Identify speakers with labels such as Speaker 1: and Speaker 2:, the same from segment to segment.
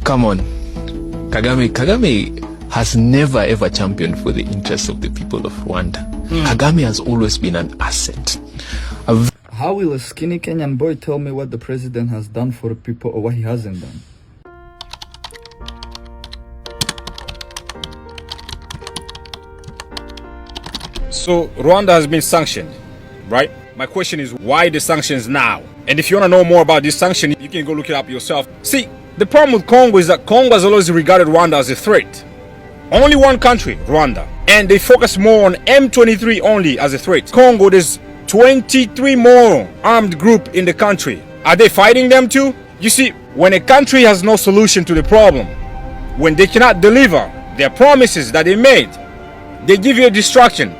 Speaker 1: Come on. Kagame has never ever championed for the interests of the people of Rwanda. Kagame has always been an asset.
Speaker 2: How will a skinny Kenyan boy tell me what the president has done for the people or what he hasn't done?
Speaker 3: So Rwanda has been sanctioned, right? My question is, why the sanctions now? And if you want to know more about this sanction, you can go look it up yourself. See, the problem with Congo is that Congo has always regarded Rwanda as a threat. Only one country, Rwanda. And they focus more on M23 only as a threat. Congo, there's 23 more armed groups in the country. Are they fighting them too? You see, when a country has no solution to the problem, when they cannot deliver their promises that they made, they give you a distraction.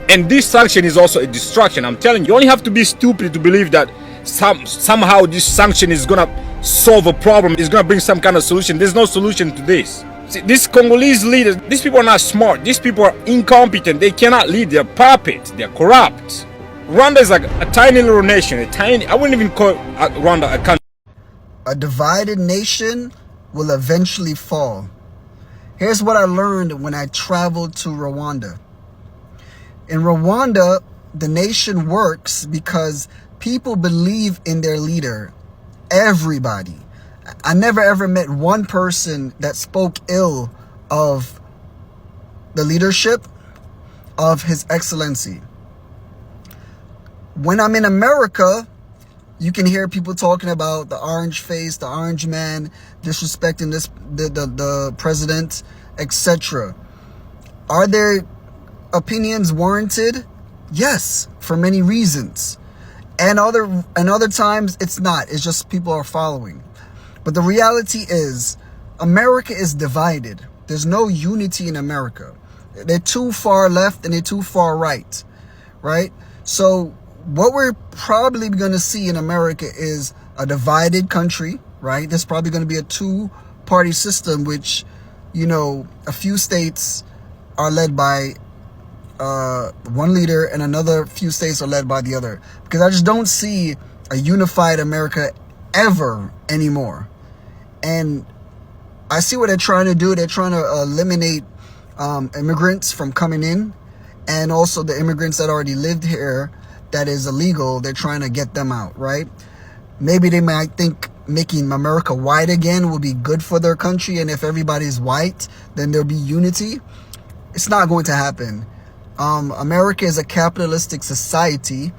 Speaker 3: And this sanction is also a distraction. I'm telling you, you only have to be stupid to believe that somehow this sanction is gonna solve a problem, is gonna bring some kind of solution. There's no solution to this. See, these Congolese leaders, these people are not smart. These people are incompetent. They cannot lead. They're puppets. They're corrupt. Rwanda is like a tiny little nation. I wouldn't even call Rwanda a country.
Speaker 4: A divided nation will eventually fall. Here's what I learned when I traveled to Rwanda. In Rwanda, the nation works because people believe in their leader. Everybody. I never ever met one person that spoke ill of the leadership of His Excellency. When I'm in America, you can hear people talking about the orange face, the orange man, disrespecting the president, etc. Are their opinions warranted? Yes, for many reasons. And other times it's not. It's just people are following. But the reality is, America is divided. There's no unity in America. They're too far left and they're too far right, right? So what we're probably going to see in America is a divided country, right? There's probably going to be a two-party system, which, you know, a few states are led by one leader and another few states are led by the other. Because I just don't see a unified America ever anymore. And I see what they're trying to do. They're trying to eliminate immigrants from coming in, and also the immigrants that already lived here that is illegal. They're trying to get them out, right? Maybe they might think making America white again will be good for their country, and if everybody's white, then there'll be unity. It's not going to happen. America is a capitalistic society.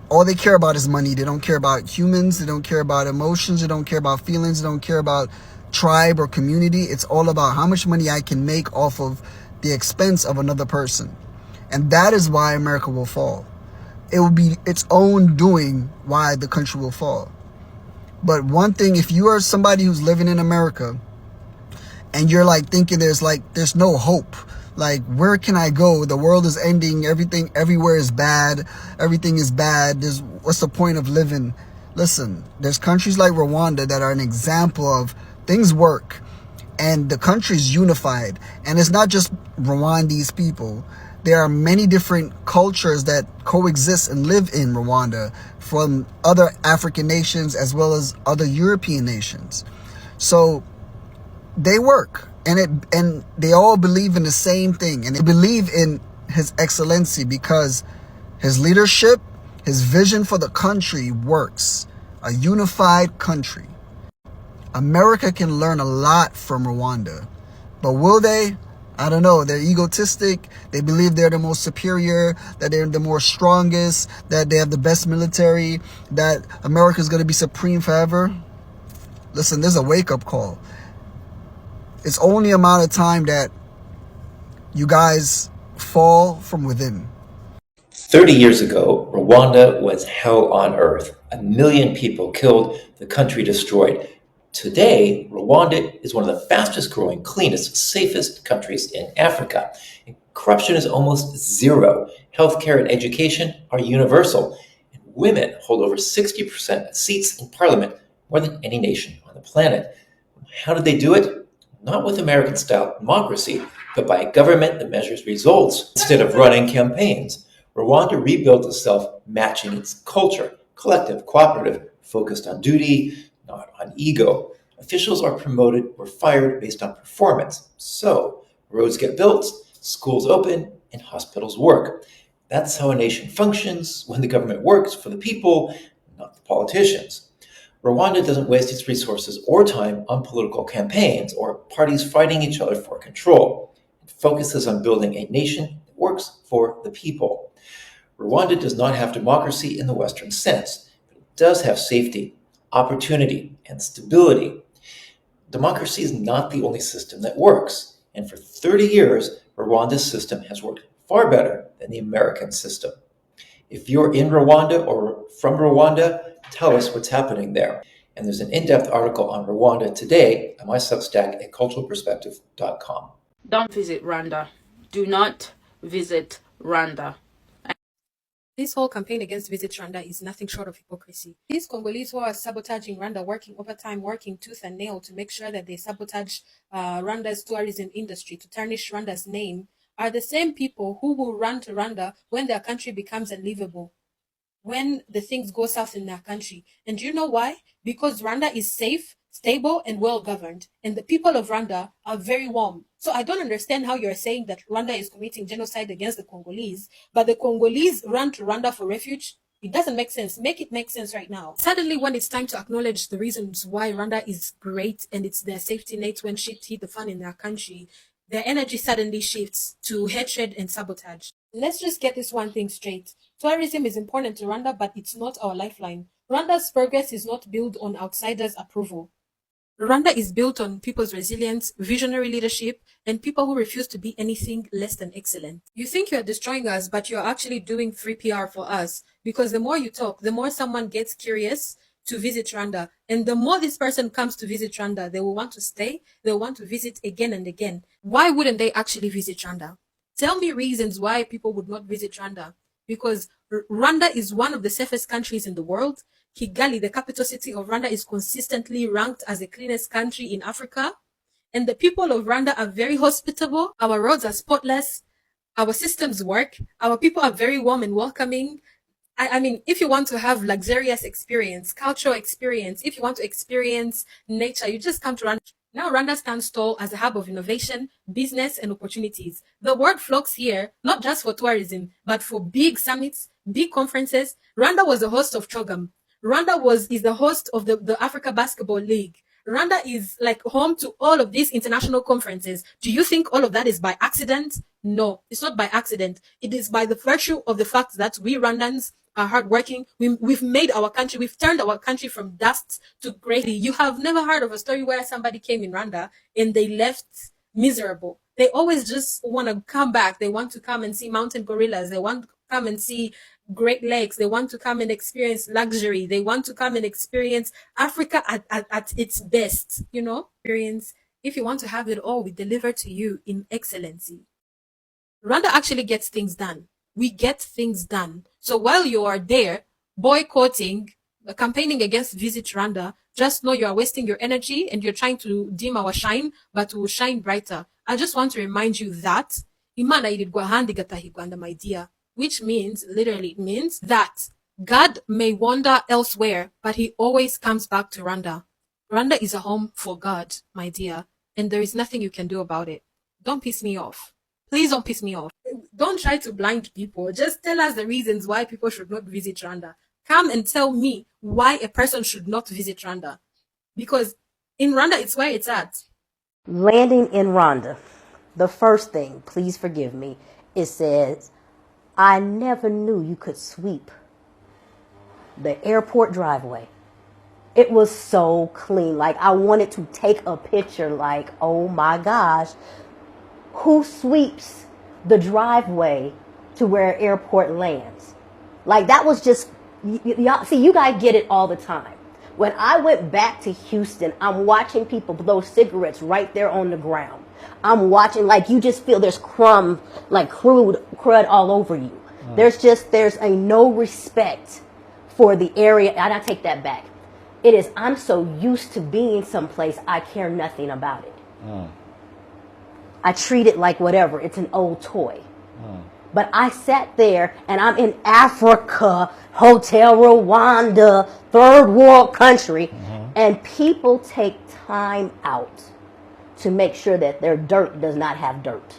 Speaker 4: All they care about is money. They don't care about humans. They don't care about emotions. They don't care about feelings. They don't care about tribe or community. It's all about how much money I can make off of the expense of another person. And that is why America will fall. It will be its own doing why the country will fall. But one thing, if you are somebody who's living in America and you're like thinking there's no hope, like, where can I go? The world is ending. Everything, everywhere is bad. Everything is bad. What's the point of living? Listen, there's countries like Rwanda that are an example of things work and the country's unified. And it's not just Rwandese people. There are many different cultures that coexist and live in Rwanda from other African nations as well as other European nations. So they work. And they all believe in the same thing. And they believe in His Excellency because his leadership, his vision for the country works. A unified country. America can learn a lot from Rwanda. But will they? I don't know. They're egotistic. They believe they're the most superior, that they're the more strongest, that they have the best military, that America's going to be supreme forever. Listen, there's a wake-up call. It's only a matter of time that you guys fall from within.
Speaker 5: 30 years ago, Rwanda was hell on earth. 1 million people killed, the country destroyed. Today, Rwanda is one of the fastest growing, cleanest, safest countries in Africa. And corruption is almost zero. Healthcare and education are universal. And women hold over 60% of seats in parliament, more than any nation on the planet. How did they do it? Not with American-style democracy, but by a government that measures results instead of running campaigns. Rwanda rebuilt itself matching its culture, collective, cooperative, focused on duty, not on ego. Officials are promoted or fired based on performance. So, roads get built, schools open, and hospitals work. That's how a nation functions when the government works for the people, not the politicians. Rwanda doesn't waste its resources or time on political campaigns or parties fighting each other for control. It focuses on building a nation that works for the people. Rwanda does not have democracy in the Western sense, but it does have safety, opportunity, and stability. Democracy is not the only system that works, and for 30 years, Rwanda's system has worked far better than the American system. If you're in Rwanda or from Rwanda, tell us what's happening there. And there's an in-depth article on Rwanda today on my Substack at culturalperspective.com.
Speaker 6: Don't visit Rwanda. Do not visit Rwanda.
Speaker 7: This whole campaign against Visit Rwanda is nothing short of hypocrisy. These Congolese who are sabotaging Rwanda, working overtime, working tooth and nail to make sure that they sabotage Rwanda's tourism industry, to tarnish Rwanda's name, are the same people who will run to Rwanda when their country becomes unlivable, when the things go south in their country. And you know why? Because Rwanda is safe, stable, and well-governed. And the people of Rwanda are very warm. So I don't understand how you're saying that Rwanda is committing genocide against the Congolese, but the Congolese run to Rwanda for refuge. It doesn't make sense. Make it make sense right now. Suddenly, when it's time to acknowledge the reasons why Rwanda is great and it's their safety net when shit hit the fan in their country, their energy suddenly shifts to hatred and sabotage. Let's just get this one thing straight. Tourism is important to Rwanda, but it's not our lifeline. Rwanda's progress is not built on outsiders' approval. Rwanda is built on people's resilience, visionary leadership, and people who refuse to be anything less than excellent. You think you're destroying us, but you're actually doing free PR for us. Because the more you talk, the more someone gets curious to visit Rwanda. And the more this person comes to visit Rwanda, they will want to stay, they'll want to visit again and again. Why wouldn't they actually visit Rwanda? Tell me reasons why people would not visit Rwanda. Because Rwanda is one of the safest countries in the world. Kigali, the capital city of Rwanda, is consistently ranked as the cleanest country in Africa. And the people of Rwanda are very hospitable. Our roads are spotless. Our systems work. Our people are very warm and welcoming. I mean, if you want to have luxurious experience, cultural experience, if you want to experience nature, you just come to Rwanda. Now Rwanda stands tall as a hub of innovation, business, and opportunities. The word flocks here, not just for tourism, but for big summits, big conferences. Rwanda was the host of CHOGM. Rwanda is the host of the Africa Basketball League. Rwanda is like home to all of these international conferences. Do you think all of that is by accident? No, it's not by accident. It is by the virtue of the fact that we Rwandans are hardworking. We've made our country, we've turned our country from dust to great. You have never heard of a story where somebody came in Rwanda and they left miserable. They always just want to come back. They want to come and see mountain gorillas. They want to come and see Great Lakes. They want to come and experience luxury. They want to come and experience Africa at its best, you know? Experience. If you want to have it all, we deliver to you in excellency. Rwanda actually gets things done. We get things done. So while you are there boycotting, campaigning against Visit Rwanda, just know you are wasting your energy and you're trying to dim our shine, but we will shine brighter. I just want to remind you that Imana irirwa handi gatahirwa nda, my dear, which means, literally, it means that God may wander elsewhere, but he always comes back to Rwanda. Rwanda is a home for God, my dear, and there is nothing you can do about it. Don't piss me off. Please don't piss me off. Don't try to blind people. Just tell us the reasons why people should not visit Rwanda. Come and tell me why a person should not visit Rwanda. Because in Rwanda, it's where it's at.
Speaker 8: Landing in Rwanda, the first thing, please forgive me, it says, I never knew you could sweep the airport driveway. It was so clean. Like, I wanted to take a picture like, oh my gosh, who sweeps the driveway to where airport lands? Like, that was just, y'all, see, you guys get it all the time. When I went back to Houston, I'm watching people blow cigarettes right there on the ground. I'm watching, like, you just feel there's crud all over you. There's a no respect for the area. And I take that back. It is, I'm so used to being someplace, I care nothing about it. I treat it like whatever. It's an old toy. But I sat there and I'm in Africa, Hotel Rwanda, third world country. And people take time out to make sure that their dirt does not have dirt.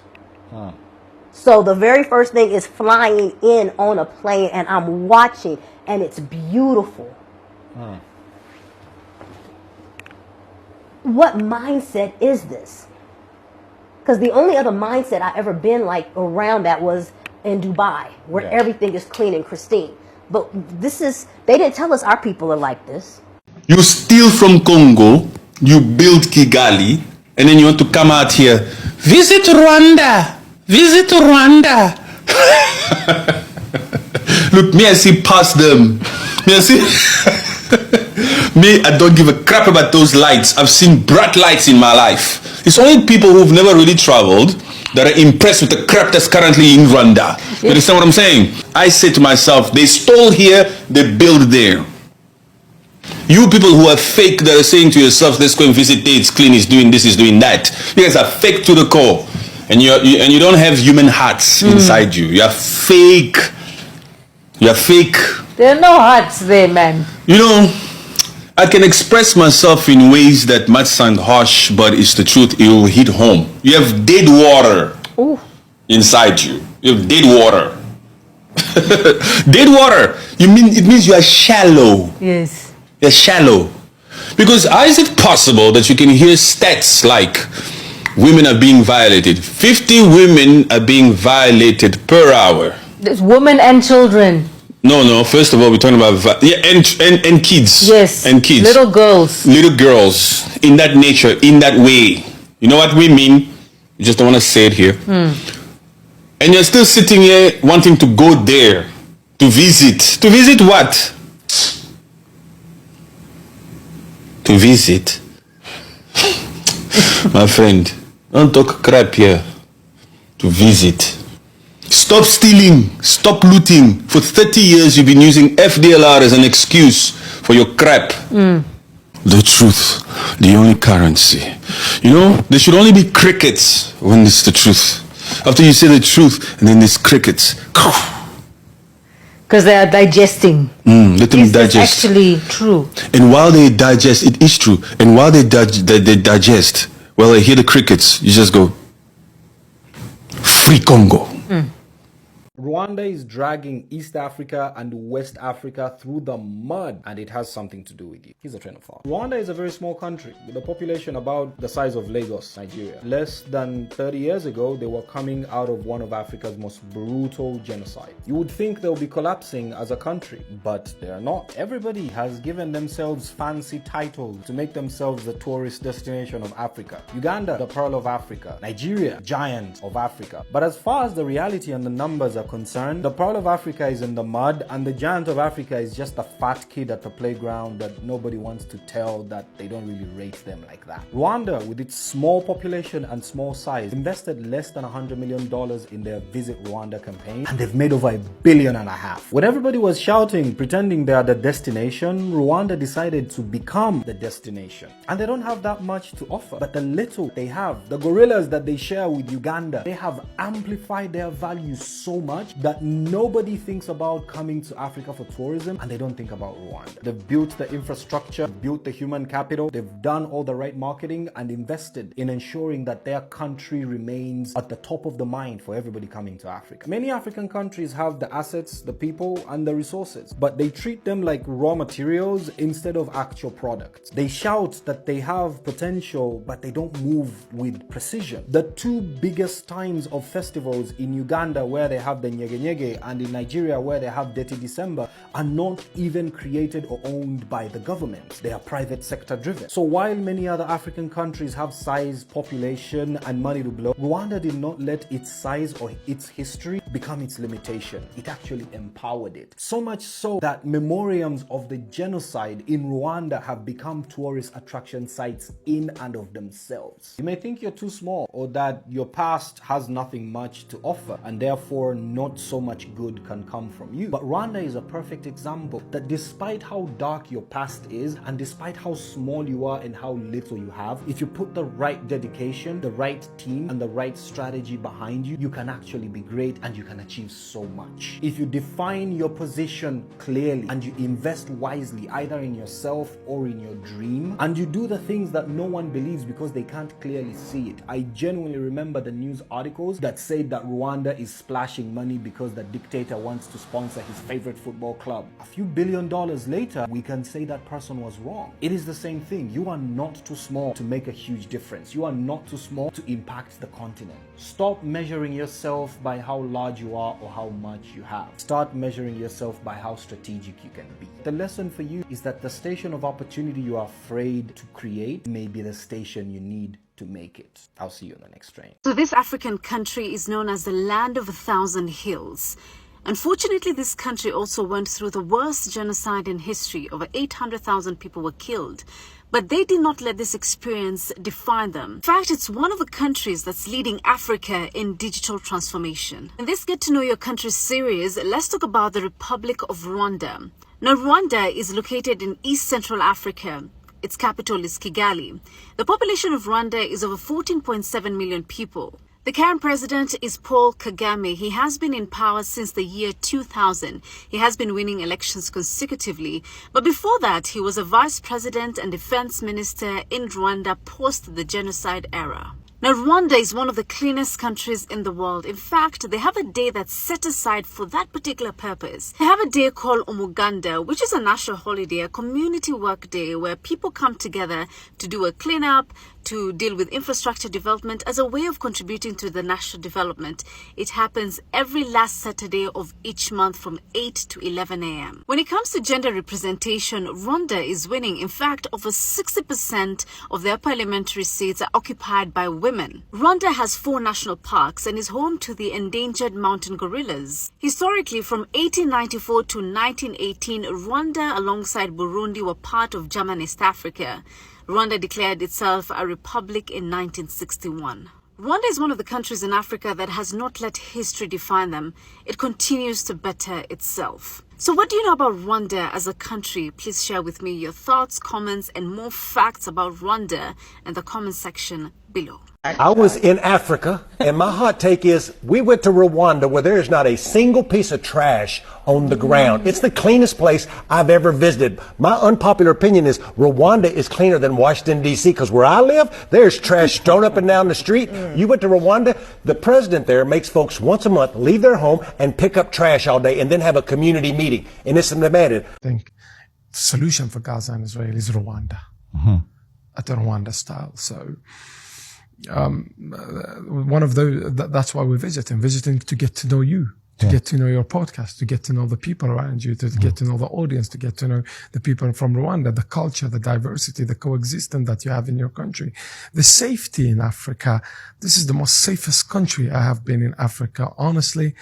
Speaker 8: So the very first thing is flying in on a plane, and I'm watching, and it's beautiful. What mindset is this? Because the only other mindset I ever been like around that was in Dubai, where everything is clean and pristine. But this is, they didn't tell us our people are like this.
Speaker 9: You steal from Congo, you build Kigali, and then you want to come out here, visit Rwanda, visit Rwanda. Look, me, I see past them. Me, I see. Me, I don't give a crap about those lights. I've seen bright lights in my life. It's only people who've never really traveled that are impressed with the crap that's currently in Rwanda. You understand what I'm saying? I say to myself, they stole here, they build there. You people who are fake that are saying to yourself, let's go and visit there, it's clean, it's doing this, it's doing that. You guys are fake to the core. And you don't have human hearts inside you. You are fake. You are fake.
Speaker 10: There are no hearts there, man.
Speaker 9: You know, I can express myself in ways that might sound harsh, but it's the truth. It will hit home. You have dead water inside you. You have dead water. Dead water. It means you are shallow.
Speaker 10: Yes.
Speaker 9: You're shallow. Because how is it possible that you can hear stats like women are being violated? 50 women are being violated per hour.
Speaker 10: There's women and children.
Speaker 9: No. First of all, we're talking about and kids.
Speaker 10: Yes.
Speaker 9: And kids.
Speaker 10: Little girls.
Speaker 9: Little girls. In that nature, in that way. You know what we mean? You just don't want to say it here. And you're still sitting here wanting to go there to visit. To visit what? To visit. My friend, don't talk crap here. To visit. Stop stealing. Stop looting. For 30 years, you've been using FDLR as an excuse for your crap. The truth, the only currency. You know, there should only be crickets when it's the truth. After you say the truth, and then there's crickets.
Speaker 10: Because they are digesting.
Speaker 9: Let them digest.
Speaker 10: It's actually true.
Speaker 9: And while they digest, it is true. And while they digest, well, they hear the crickets. You just go, free Congo.
Speaker 11: Rwanda is dragging East Africa and West Africa through the mud, and it has something to do with you. Here's a train of thought. Rwanda is a very small country with a population about the size of Lagos, Nigeria. Less than 30 years ago, they were coming out of one of Africa's most brutal genocides. You would think they'll be collapsing as a country, but they're not. Everybody has given themselves fancy titles to make themselves the tourist destination of Africa. Uganda, the Pearl of Africa. Nigeria, Giant of Africa. But as far as the reality and the numbers are concerned, the Pearl of Africa is in the mud, and the Giant of Africa is just a fat kid at the playground that nobody wants to tell that they don't really rate them like that. Rwanda, with its small population and small size, invested less than $100 million in their Visit Rwanda campaign, and they've made over $1.5 billion. When everybody was shouting, pretending they are the destination, Rwanda decided to become the destination. And they don't have that much to offer, but the little they have, the gorillas that they share with Uganda, they have amplified their value so much that nobody thinks about coming to Africa for tourism, and they don't think about Rwanda. They've built the infrastructure, built the human capital, they've done all the right marketing and invested in ensuring that their country remains at the top of the mind for everybody coming to Africa. Many African countries have the assets, the people, and the resources, but they treat them like raw materials instead of actual products. They shout that they have potential, but they don't move with precision. The two biggest times of festivals in Uganda, where they have the Nyege Nyege, and in Nigeria, where they have Dirty December, are not even created or owned by the government. They are private sector driven. So while many other African countries have size, population, and money to blow, Rwanda did not let its size or its history become its limitation. It actually empowered it. So much so that memoriams of the genocide in Rwanda have become tourist attraction sites in and of themselves. You may think you're too small, or that your past has nothing much to offer, and therefore not so much good can come from you. But Rwanda is a perfect example that despite how dark your past is, and despite how small you are and how little you have, if you put the right dedication, the right team, and the right strategy behind you, you can actually be great, and you you can achieve so much. If you define your position clearly and you invest wisely, either in yourself or in your dream, and you do the things that no one believes because they can't clearly see it. I genuinely remember the news articles that said that Rwanda is splashing money because the dictator wants to sponsor his favorite football club. A few $1 billion later, we can say that person was wrong. It is the same thing. You are not too small to make a huge difference. You are not too small to impact the continent. Stop measuring yourself by how large you are or how much you have. Start measuring yourself by how strategic you can be. The lesson for you is that the station of opportunity you are afraid to create may be the station you need to make it. I'll see you on the next train.
Speaker 12: So this African country is known as the land of 1,000 hills. Unfortunately, this country also went through the worst genocide in history. Over 800,000 people were killed. But they did not let this experience define them. In fact, it's one of the countries that's leading Africa in digital transformation. In this Get to Know Your Country series, let's talk about the Republic of Rwanda. Now, Rwanda is located in East Central Africa. Its capital is Kigali. The population of Rwanda is over 14.7 million people. The current president is Paul Kagame. He has been in power since the year 2000. He has been winning elections consecutively. But before that, he was a vice president and defense minister in Rwanda post the genocide era. Now, Rwanda is one of the cleanest countries in the world. In fact, they have a day that's set aside for that particular purpose. They have a day called Umuganda, which is a national holiday, a community work day where people come together to do a cleanup, to deal with infrastructure development as a way of contributing to the national development. It happens every last Saturday of each month from 8 to 11 a.m. When it comes to gender representation, Rwanda is winning. In fact, over 60% of their parliamentary seats are occupied by women. Rwanda has 4 national parks and is home to the endangered mountain gorillas. Historically, from 1894 to 1918, Rwanda alongside Burundi were part of German East Africa. Rwanda declared itself a republic in 1961. Rwanda is one of the countries in Africa that has not let history define them. It continues to better itself. So what do you know about Rwanda as a country? Please share with me your thoughts, comments, and more facts about Rwanda in the comment section below.
Speaker 13: I was in Africa, and my hot take is we went to Rwanda where there is not a single piece of trash on the ground. It's the cleanest place I've ever visited. My unpopular opinion is Rwanda is cleaner than Washington, D.C., because where I live, there's trash thrown up and down the street. You went to Rwanda, the president there makes folks once a month leave their home and pick up trash all day and then have a community meeting. And it's demanded.
Speaker 14: I think the solution for Gaza and Israel is Rwanda, at the Rwanda style. So one of those, that's why we're visiting to get to know you, to get to know your podcast, to get to know the people around you, to get to know the audience, to get to know the people from Rwanda, the culture, the diversity, the coexistence that you have in your country, the safety in Africa. This is the most safest country I have been in Africa. Honestly,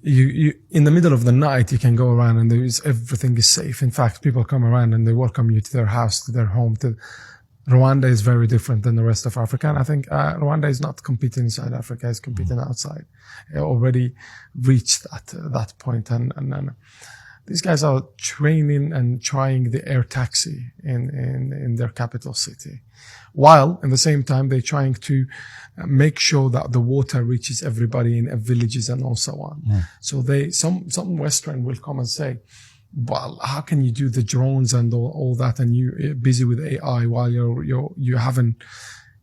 Speaker 14: you in the middle of the night, you can go around and everything is safe. In fact, people come around and they welcome you to their house, to their home, Rwanda is very different than the rest of Africa. And I think Rwanda is not competing inside Africa, it's competing outside. It already reached that point. And these guys are training and trying the air taxi in their capital city. While, at the same time, they're trying to make sure that the water reaches everybody in villages and also on. So some Western will come and say, well, how can you do the drones and all that, and you're busy with AI while you haven't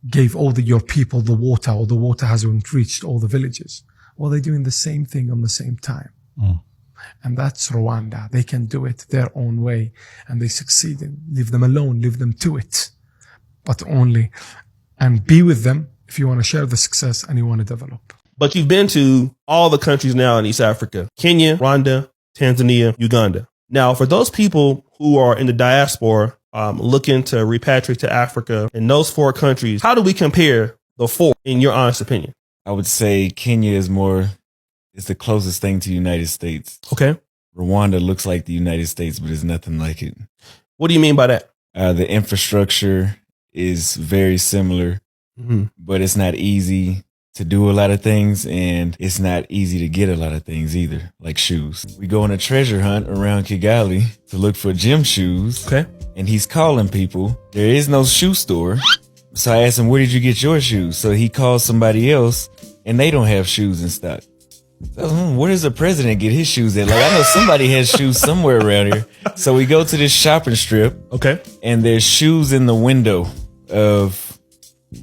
Speaker 14: gave all your people the water, or the water hasn't reached all the villages? Well, they're doing the same thing on the same time. And that's Rwanda. They can do it their own way, and they succeed. Leave them alone, leave them to it, but only, and be with them if you want to share the success and you want to develop.
Speaker 15: But you've been to all the countries now in East Africa: Kenya, Rwanda, Tanzania, Uganda. Now, for those people who are in the diaspora, looking to repatriate to Africa in those 4 countries, how do we compare the 4 in your honest opinion?
Speaker 16: I would say Kenya is the closest thing to the United States.
Speaker 15: Okay.
Speaker 16: Rwanda looks like the United States, but it's nothing like it.
Speaker 15: What do you mean by that?
Speaker 16: The infrastructure is very similar, but it's not easy to do a lot of things, and it's not easy to get a lot of things either, like shoes. We go on a treasure hunt around Kigali to look for gym shoes.
Speaker 15: Okay.
Speaker 16: And he's calling people. There is no shoe store. So I asked him, where did you get your shoes? So he calls somebody else, and they don't have shoes in stock. So, where does the president get his shoes at? Like, I know somebody has shoes somewhere around here. So we go to this shopping strip.
Speaker 15: Okay.
Speaker 16: And there's shoes in the window of,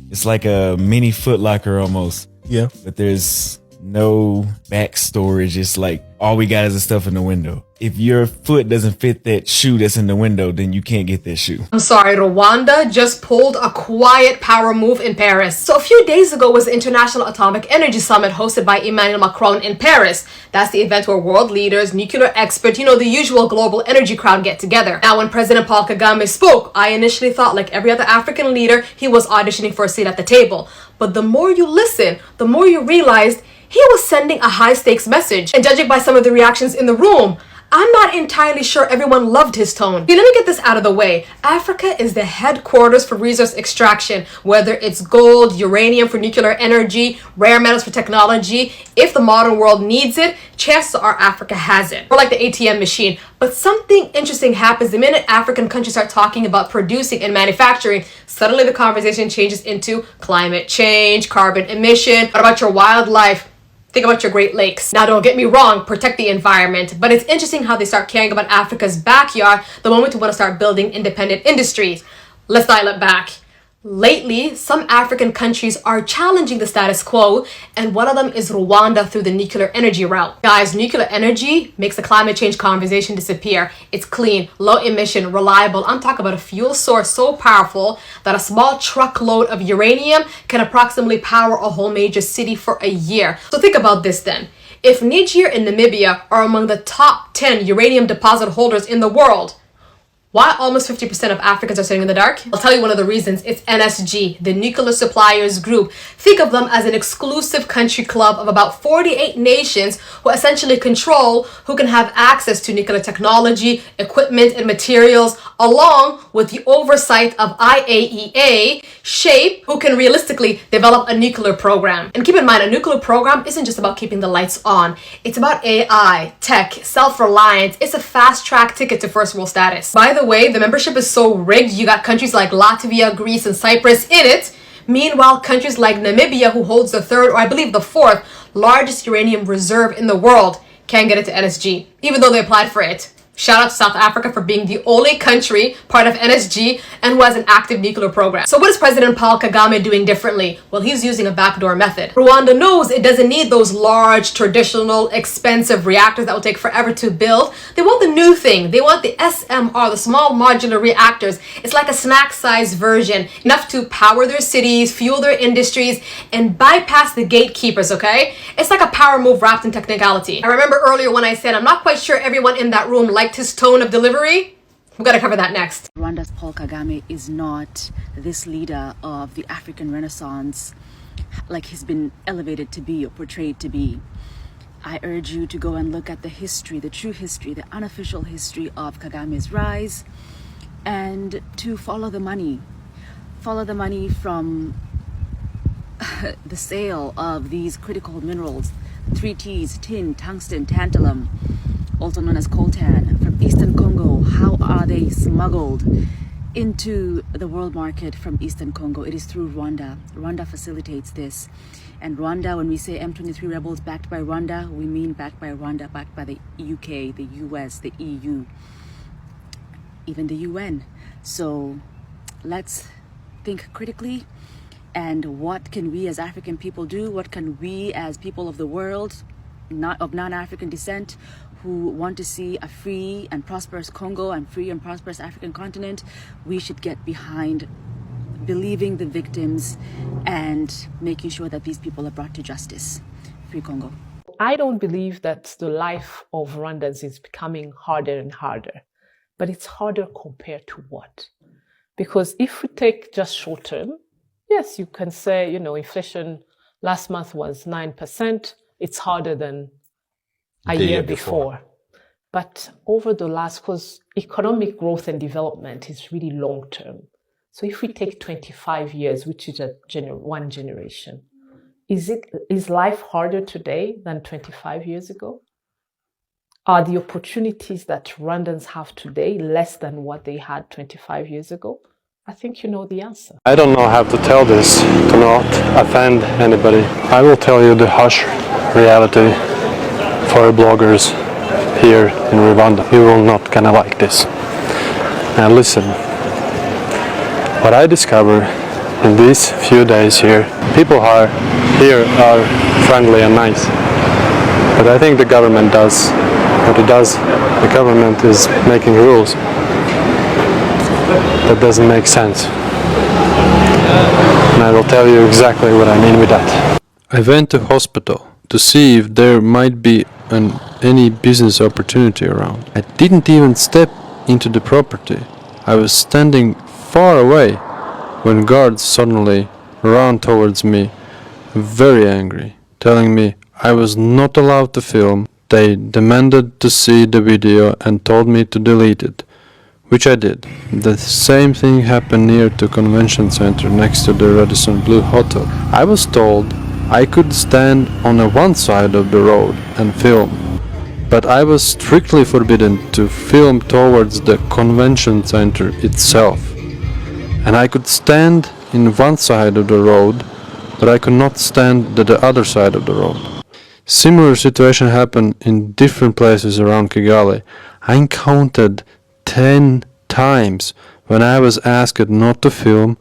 Speaker 16: it's like a mini Foot Locker almost.
Speaker 15: Yeah.
Speaker 16: But there's no back storage. It's like all we got is the stuff in the window. If your foot doesn't fit that shoe that's in the window, then you can't get that shoe.
Speaker 17: I'm sorry, Rwanda just pulled a quiet power move in Paris. So a few days ago was the International Atomic Energy Summit hosted by Emmanuel Macron in Paris. That's the event where world leaders, nuclear experts, you know, the usual global energy crowd get together. Now, when President Paul Kagame spoke, I initially thought, like every other African leader, he was auditioning for a seat at the table. But the more you listen, the more you realized he was sending a high-stakes message. And judging by some of the reactions in the room, I'm not entirely sure everyone loved his tone. Okay, let me get this out of the way. Africa is the headquarters for resource extraction, whether it's gold, uranium for nuclear energy, rare metals for technology. If the modern world needs it, chances are Africa has it. Or like the ATM machine. But something interesting happens the minute African countries start talking about producing and manufacturing. Suddenly the conversation changes into climate change, carbon emission. What about your wildlife? Think about your Great Lakes. Now, don't get me wrong, protect the environment, but it's interesting how they start caring about Africa's backyard the moment we want to start building independent industries. Let's dial it back. Lately, some African countries are challenging the status quo, and one of them is Rwanda through the nuclear energy route. Guys, nuclear energy makes the climate change conversation disappear. It's clean, low emission, reliable. I'm talking about a fuel source so powerful that a small truckload of uranium can approximately power a whole major city for a year. So think about this then. If Niger and Namibia are among the top 10 uranium deposit holders in the world, why almost 50% of Africans are sitting in the dark? I'll tell you one of the reasons. It's NSG, the Nuclear Suppliers Group. Think of them as an exclusive country club of about 48 nations who essentially control who can have access to nuclear technology, equipment, and materials, along with the oversight of IAEA, SHAPE, who can realistically develop a nuclear program. And keep in mind, a nuclear program isn't just about keeping the lights on. It's about AI, tech, self-reliance. It's a fast-track ticket to first world status. By the way, the membership is so rigged, you got countries like Latvia, Greece, and Cyprus in it. Meanwhile, countries like Namibia, who holds the third, or I believe the fourth, largest uranium reserve in the world, can't get into NSG, even though they applied for it. Shout out to South Africa for being the only country part of NSG and who has an active nuclear program. So what is President Paul Kagame doing differently? Well, he's using a backdoor method. Rwanda knows it doesn't need those large, traditional, expensive reactors that will take forever to build. They want the new thing. They want the SMR, the small modular reactors. It's like a snack-sized version, enough to power their cities, fuel their industries, and bypass the gatekeepers, okay? It's like a power move wrapped in technicality. I remember earlier when I said I'm not quite sure everyone in that room liked his tone of delivery. We've got to cover that next.
Speaker 12: Rwanda's Paul Kagame is not this leader of the African Renaissance like he's been elevated to be or portrayed to be. I urge you to go and look at the history, the true history, the unofficial history of Kagame's rise, and to follow the money. Follow the money from the sale of these critical minerals, 3 T's, tin, tungsten, tantalum, also known as coltan, from Eastern Congo. How are they smuggled into the world market from Eastern Congo? It is through Rwanda. Rwanda facilitates this. And Rwanda, when we say M23 rebels backed by Rwanda, we mean backed by Rwanda, backed by the UK, the US, the EU, even the UN. So let's think critically. And what can we as African people do? What can we as people of the world, not of non-African descent, who want to see a free and prosperous Congo and free and prosperous African continent? We should get behind believing the victims and making sure that these people are brought to justice. Free Congo.
Speaker 18: I don't believe that the life of Rwandans is becoming harder and harder, but it's harder compared to what? Because if we take just short term, yes, you can say, inflation last month was 9%. It's harder than a year before. But over the last, because economic growth and development is really long term. So if we take 25 years, which is one generation, is life harder today than 25 years ago? Are the opportunities that Rwandans have today less than what they had 25 years ago? I think you know the answer.
Speaker 19: I don't know how to tell this to not offend anybody. I will tell you the harsh reality. for bloggers here in Rwanda. You will not gonna like this. Now listen, what I discovered in these few days here, people here are friendly and nice. But I think the government does what it does. The government is making rules that doesn't make sense. And I will tell you exactly what I mean with that. I went to hospital to see if there might be any business opportunity around. I didn't even step into the property. I was standing far away when guards suddenly ran towards me, very angry, telling me I was not allowed to film. They demanded to see the video and told me to delete it, which I did. The same thing happened near the convention center next to the Radisson Blu Hotel. I was told I could stand on one side of the road and film, but I was strictly forbidden to film towards the convention center itself. And I could stand in one side of the road, but I could not stand at the other side of the road. Similar situation happened in different places around Kigali. I encountered 10 times when I was asked not to film.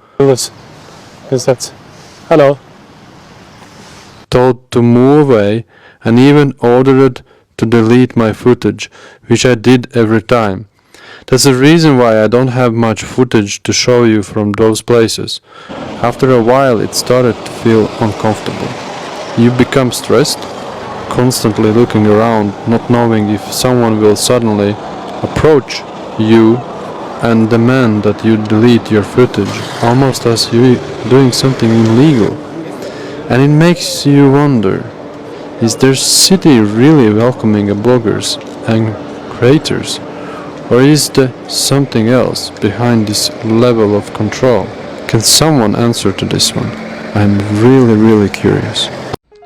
Speaker 19: Hello. Told to move away and even ordered to delete my footage, which I did every time. That's the reason why I don't have much footage to show you from those places. After a while it started to feel uncomfortable. You become stressed, constantly looking around, not knowing if someone will suddenly approach you and demand that you delete your footage, almost as you doing something illegal. And it makes you wonder, is their city really welcoming bloggers and creators? Or is there something else behind this level of control? Can someone answer to this one? I'm really curious.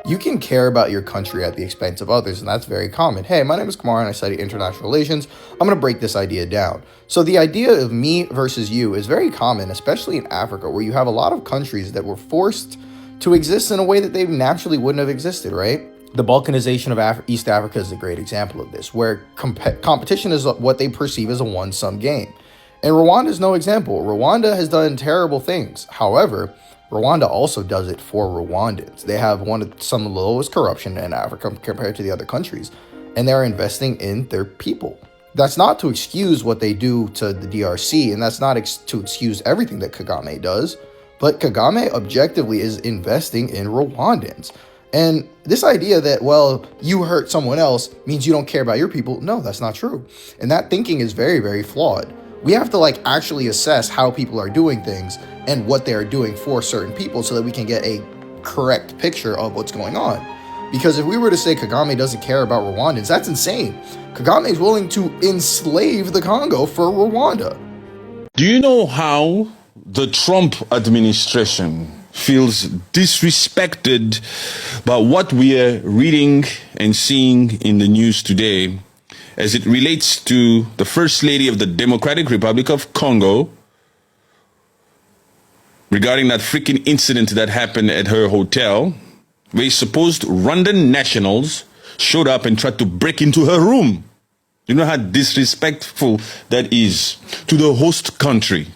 Speaker 20: You can care about your country at the expense of others, and that's very common. Hey, my name is Kumar and I study international relations. I'm going to break this idea down. So the idea of me versus you is very common, especially in Africa, where you have a lot of countries that were forced to exist in a way that they naturally wouldn't have existed, right? The balkanization of East Africa is a great example of this, where competition is what they perceive as a one-sum game. And Rwanda is no example. Rwanda has done terrible things. However, Rwanda also does it for Rwandans. They have some of the lowest corruption in Africa compared to the other countries, and they're investing in their people. That's not to excuse what they do to the DRC, and that's not to excuse everything that Kagame does, but Kagame objectively is investing in Rwandans. And this idea that, well, you hurt someone else means you don't care about your people, no, that's not true. And that thinking is very flawed. We have to actually assess how people are doing things and what they are doing for certain people so that we can get a correct picture of what's going on. Because if we were to say Kagame doesn't care about Rwandans, that's insane. Kagame is willing to enslave the Congo for Rwanda.
Speaker 9: Do you know how the Trump administration feels disrespected by what we are reading and seeing in the news today as it relates to the First Lady of the Democratic Republic of Congo regarding that freaking incident that happened at her hotel where supposed Rwandan nationals showed up and tried to break into her room? You know how disrespectful that is to the host country.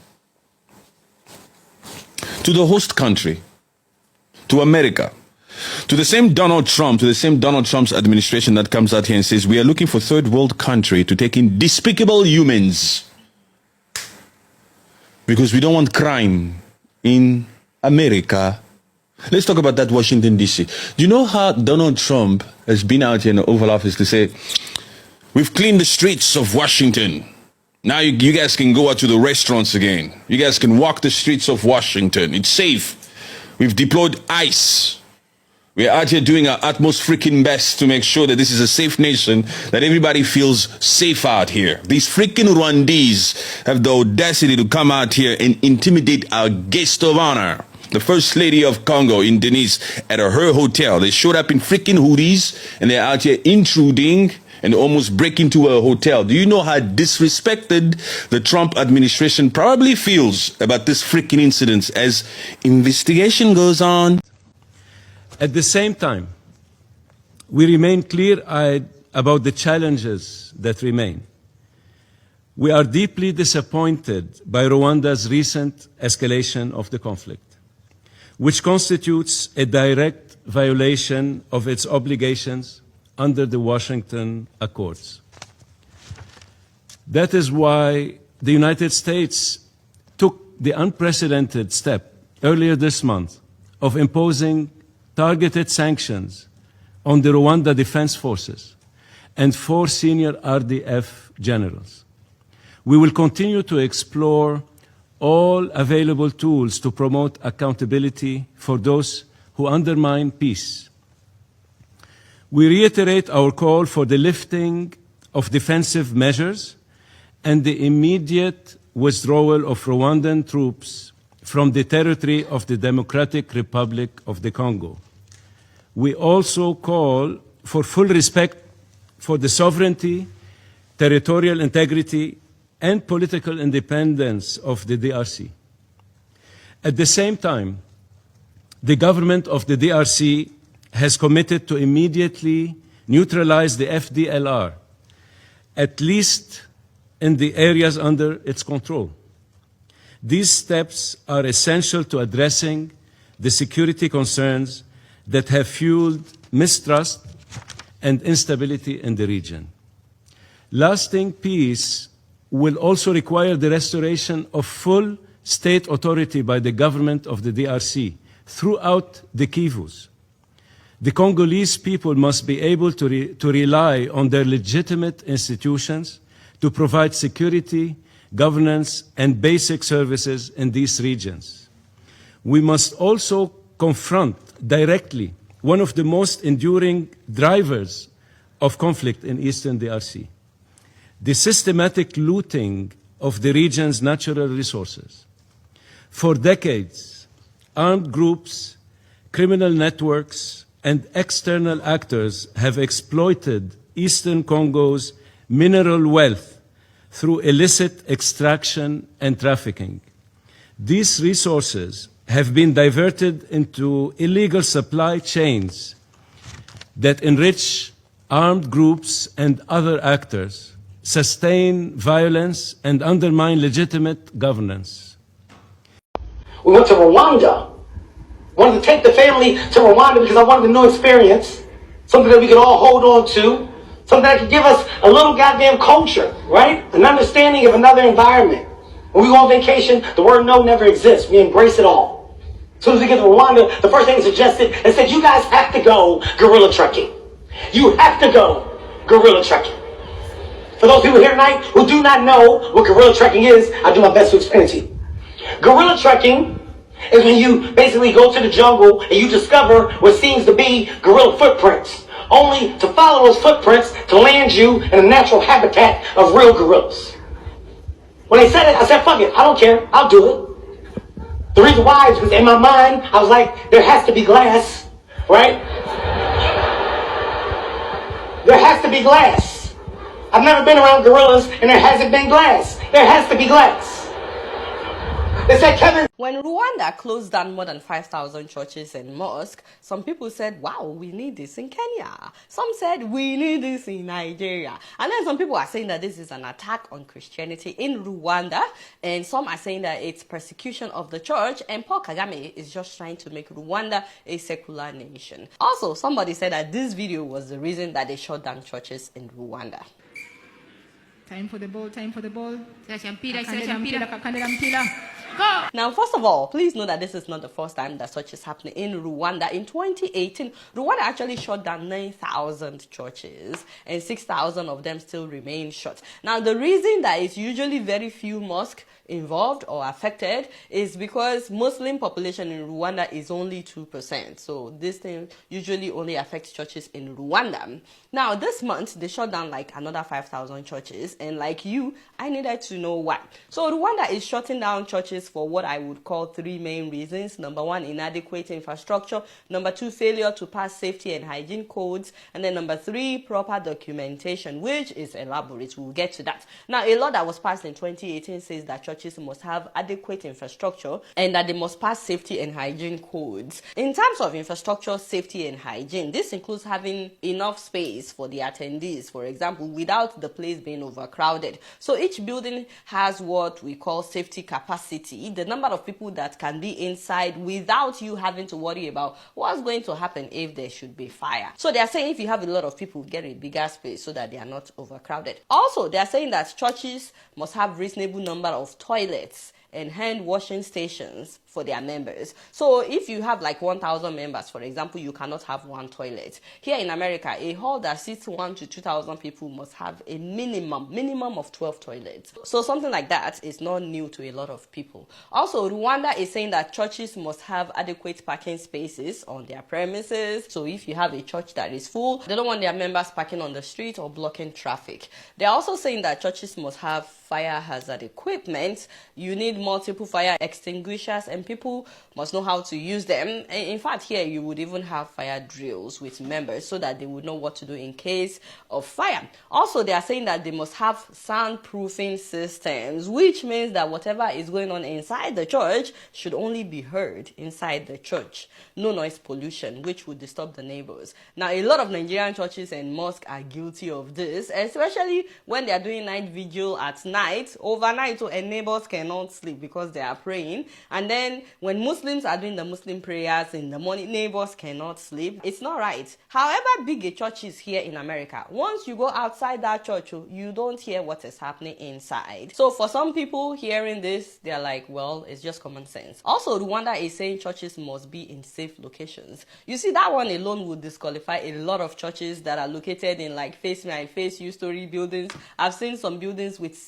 Speaker 9: To the host country, to America, to the same Donald Trump's administration that comes out here and says we are looking for third world country to take in despicable humans because we don't want crime in America. Let's talk about that Washington, D.C. Do you know how Donald Trump has been out here in the Oval Office to say, we've cleaned the streets of Washington. Now you guys can go out to the restaurants again. You guys can walk the streets of Washington. It's safe. We've deployed ICE. We're out here doing our utmost freaking best to make sure that this is a safe nation, that everybody feels safe out here. These freaking Rwandese have the audacity to come out here and intimidate our guest of honor, the First Lady of Congo in Denise, at her hotel. They showed up in freaking hoodies and they're out here intruding and almost break into a hotel. Do you know how disrespected the Trump administration probably feels about this freaking incident as investigation goes on?
Speaker 21: At the same time, we remain clear-eyed about the challenges that remain. We are deeply disappointed by Rwanda's recent escalation of the conflict, which constitutes a direct violation of its obligations under the Washington Accords. That is why the United States took the unprecedented step earlier this month of imposing targeted sanctions on the Rwanda Defense Forces and 4 senior RDF generals. We will continue to explore all available tools to promote accountability for those who undermine peace. We reiterate our call for the lifting of defensive measures and the immediate withdrawal of Rwandan troops from the territory of the Democratic Republic of the Congo. We also call for full respect for the sovereignty, territorial integrity, and political independence of the DRC. At the same time, the government of the DRC has committed to immediately neutralize the FDLR, at least in the areas under its control. These steps are essential to addressing the security concerns that have fueled mistrust and instability in the region. Lasting peace will also require the restoration of full state authority by the government of the DRC throughout the Kivus. The Congolese people must be able to rely on their legitimate institutions to provide security, governance, and basic services in these regions. We must also confront directly one of the most enduring drivers of conflict in Eastern DRC, the systematic looting of the region's natural resources. For decades, armed groups, criminal networks, and external actors have exploited Eastern Congo's mineral wealth through illicit extraction and trafficking. These resources have been diverted into illegal supply chains that enrich armed groups and other actors, sustain violence, and undermine legitimate governance.
Speaker 22: We went to Rwanda. Wanted to take the family to Rwanda because I wanted a new experience, something that we could all hold on to, something that could give us a little goddamn culture, right? An understanding of another environment. When we go on vacation, the word no never exists. We embrace it all. As soon as we get to Rwanda, the first thing suggested, they said, you guys have to go gorilla trekking. You have to go gorilla trekking. For those people here tonight who do not know what gorilla trekking is, I do my best to explain it to you. Gorilla trekking is when you basically go to the jungle and you discover what seems to be gorilla footprints, only to follow those footprints to land you in a natural habitat of real gorillas. When they said it, I said, fuck it, I don't care, I'll do it. The reason why is because in my mind, I was like, there has to be glass, right? There has to be glass. I've never been around gorillas and there hasn't been glass. There has to be glass. They said, Kevin.
Speaker 23: When Rwanda closed down more than 5,000 churches and mosques, some people said, wow, we need this in Kenya. Some said, we need this in Nigeria. And then some people are saying that this is an attack on Christianity in Rwanda. And some are saying that it's persecution of the church. And Paul Kagame is just trying to make Rwanda a secular nation. Also, somebody said that this video was the reason that they shut down churches in Rwanda.
Speaker 24: Time for the ball, time for the ball.
Speaker 23: Go! Now, first of all, please know that this is not the first time that such is happening in Rwanda. In 2018, Rwanda actually shut down 9,000 churches and 6,000 of them still remain shut. Now, the reason that it's usually very few mosques involved or affected is because Muslim population in Rwanda is only 2%. So this thing usually only affects churches in Rwanda. Now, this month, they shut down like another 5,000 churches. And like you, I needed to know why. So Rwanda is shutting down churches this for what I would call three main reasons. Number one, inadequate infrastructure. Number two, failure to pass safety and hygiene codes. And then number three, proper documentation, which is elaborate. We'll get to that. Now, a law that was passed in 2018 says that churches must have adequate infrastructure and that they must pass safety and hygiene codes. In terms of infrastructure, safety and hygiene, this includes having enough space for the attendees, for example, without the place being overcrowded. So each building has what we call safety capacity, the number of people that can be inside without you having to worry about what's going to happen if there should be fire. So they are saying if you have a lot of people, get a bigger space so that they are not overcrowded. Also, they are saying that churches must have reasonable number of toilets and hand washing stations for their members. So if you have like 1,000 members, for example, you cannot have one toilet. Here in America, a hall that seats 1,000 to 2,000 people must have a minimum of 12 toilets. So something like that is not new to a lot of people. Also, Rwanda is saying that churches must have adequate parking spaces on their premises. So if you have a church that is full, they don't want their members parking on the street or blocking traffic. They're also saying that churches must have fire hazard equipment. You need multiple fire extinguishers and people must know how to use them. In fact, here you would even have fire drills with members so that they would know what to do in case of fire. Also, they are saying that they must have soundproofing systems, which means that whatever is going on inside the church should only be heard inside the church. No noise pollution, which would disturb the neighbors. Now, a lot of Nigerian churches and mosques are guilty of this, especially when they are doing night vigil at night, overnight, and neighbors cannot sleep because they are praying. And then when Muslims are doing the Muslim prayers in the morning, neighbors cannot sleep. It's not right. However big a church is here in America, once you go outside that church, you don't hear what is happening inside. So for some people hearing this, they're like, well, it's just common sense. Also, Rwanda is saying churches must be in safe locations. You see, that one alone would disqualify a lot of churches that are located in like face me, I face you story buildings. I've seen some buildings with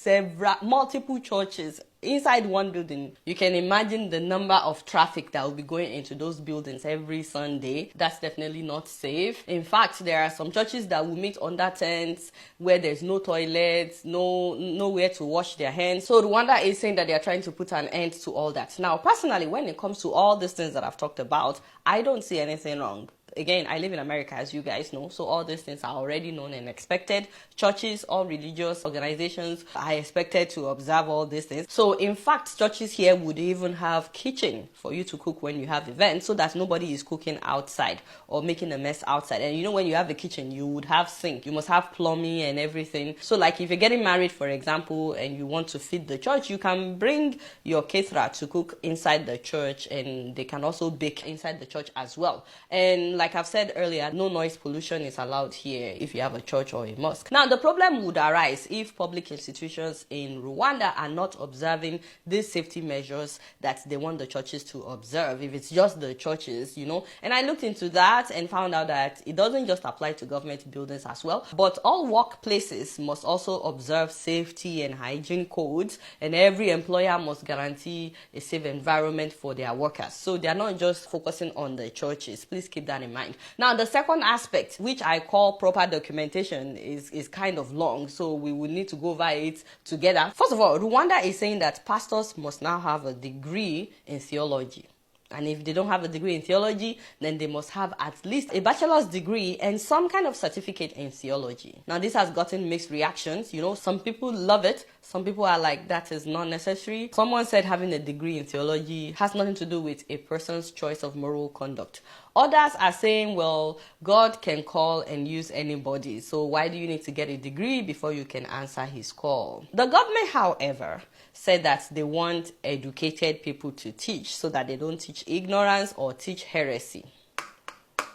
Speaker 23: multiple churches inside one building. You can imagine the number of traffic that will be going into those buildings every Sunday. That's definitely not safe. In fact, there are some churches that will meet under tents where there's no toilets, nowhere to wash their hands. So Rwanda is saying that they are trying to put an end to all that. Now, personally, when it comes to all these things that I've talked about, I don't see anything wrong. Again, I live in America, as you guys know, so all these things are already known and expected. Churches, all religious organizations are expected to observe all these things. So, in fact, churches here would even have kitchen for you to cook when you have events so that nobody is cooking outside or making a mess outside. And you know, when you have a kitchen, you would have sink. You must have plumbing and everything. So, like if you're getting married, for example, and you want to feed the church, you can bring your caterer to cook inside the church, and they can also bake inside the church as well. And like I've said earlier, no noise pollution is allowed here if you have a church or a mosque. Now, the problem would arise if public institutions in Rwanda are not observing these safety measures that they want the churches to observe. If it's just the churches, you know. And I looked into that and found out that it doesn't just apply to government buildings as well, but all workplaces must also observe safety and hygiene codes, and every employer must guarantee a safe environment for their workers. So they are not just focusing on the churches. Please keep that in mind. Now, the second aspect, which I call proper documentation, is kind of long, so we will need to go over it together. First of all, Rwanda is saying that pastors must now have a degree in theology. And if they don't have a degree in theology, then they must have at least a bachelor's degree and some kind of certificate in theology. Now, this has gotten mixed reactions. You know, some people love it. Some people are like, that is not necessary. Someone said having a degree in theology has nothing to do with a person's choice of moral conduct. Others are saying, well, God can call and use anybody. So why do you need to get a degree before you can answer his call? The government, however, said that they want educated people to teach so that they don't teach ignorance or teach heresy.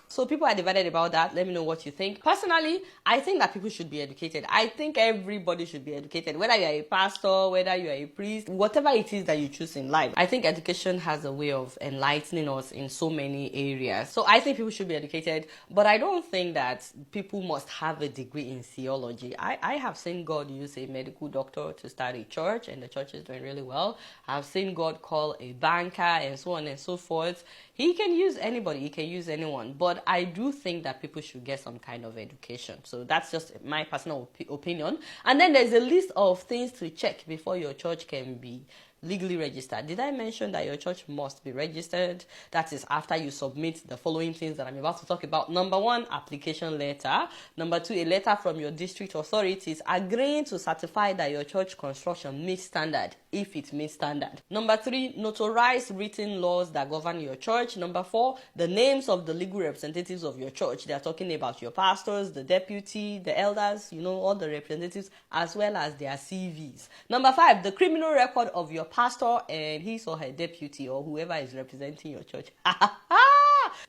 Speaker 23: So people are divided about that. Let me know what you think. Personally, I think that people should be educated. I think everybody should be educated, whether you're a pastor, whether you're a priest, whatever it is that you choose in life. I think education has a way of enlightening us in so many areas. So I think people should be educated, but I don't think that people must have a degree in theology. I have seen God use a medical doctor to start a church, and the church is doing really well. I've seen God call a banker and so on and so forth. He can use anybody, he can use anyone, but I do think that people should get some kind of education. So that's just my personal opinion. And then there's a list of things to check before your church can be legally registered. Did I mention that your church must be registered? That is after you submit the following things that I'm about to talk about. Number 1, application letter. Number 2, a letter from your district authorities agreeing to certify that your church construction meets standard, if it meets standard. Number 3, notarized written laws that govern your church. Number 4, the names of the legal representatives of your church. They are talking about your pastors, the deputy, the elders, all the representatives, as well as their CVs. Number 5, the criminal record of your pastor and his or her deputy or whoever is representing your church.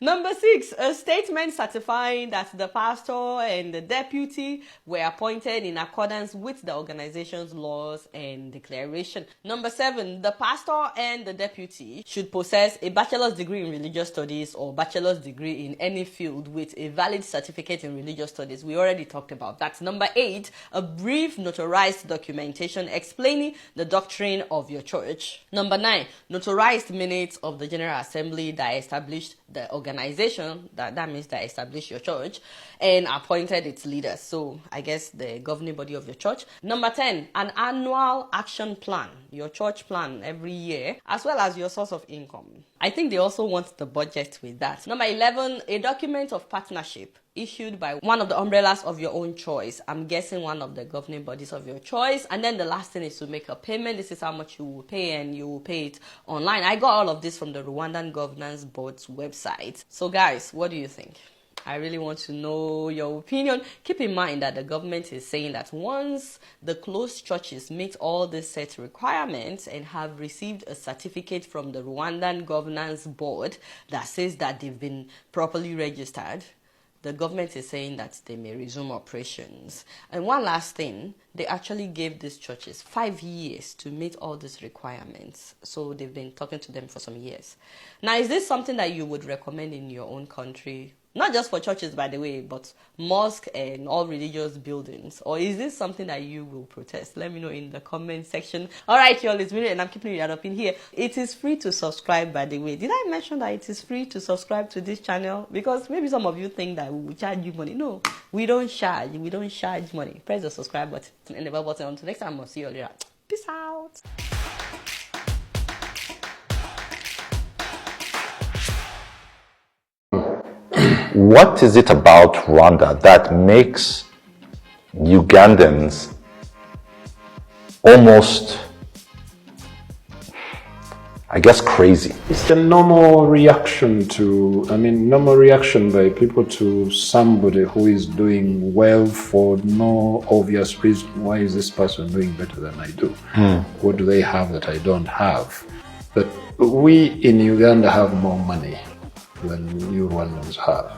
Speaker 23: Number 6, a statement certifying that the pastor and the deputy were appointed in accordance with the organization's laws and declaration. Number 7, the pastor and the deputy should possess a bachelor's degree in religious studies or bachelor's degree in any field with a valid certificate in religious studies. We already talked about that. Number 8, a brief notarized documentation explaining the doctrine of your church. Number 9, notarized minutes of the General Assembly that established the organization, that means that established your church, and appointed its leaders. So I guess the governing body of your church. Number 10, an annual action plan, your church plan every year, as well as your source of income. I think they also want the budget with that. Number 11, a document of partnership issued by one of the umbrellas of your own choice. I'm guessing one of the governing bodies of your choice. And then the last thing is to make a payment. This is how much you will pay, and you will pay it online. I got all of this from the Rwandan Governance Board's website. So guys, what do you think? I really want to know your opinion. Keep in mind that the government is saying that once the closed churches meet all the set requirements and have received a certificate from the Rwandan Governance Board that says that they've been properly registered, the government is saying that they may resume operations. And one last thing, they actually gave these churches 5 years to meet all these requirements. So they've been talking to them for some years. Now, is this something that you would recommend in your own country? Not just for churches, by the way, but mosque and all religious buildings. Or is this something that you will protest? Let me know in the comment section. All right, y'all, it's me, and I'm keeping it up in here. It is free to subscribe, by the way. Did I mention that it is free to subscribe to this channel? Because maybe some of you think that we will charge you money. No, we don't charge. We don't charge money. Press the subscribe button and the bell button. Until next time, I'll see you all later. Peace out.
Speaker 1: What is it about Rwanda that makes Ugandans almost, I guess, crazy?
Speaker 2: It's a normal reaction normal reaction by people to somebody who is doing well for no obvious reason. Why is this person doing better than I do? What do they have that I don't have? But we in Uganda have more money than you Rwandans have.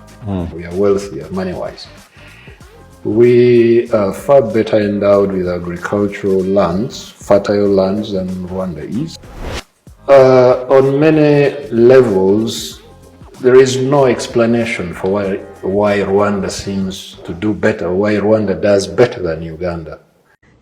Speaker 2: We are wealthier money-wise. We are far better endowed with agricultural lands, fertile lands than Rwanda is. On many levels, there is no explanation for why Rwanda seems to do better, why Rwanda does better than Uganda.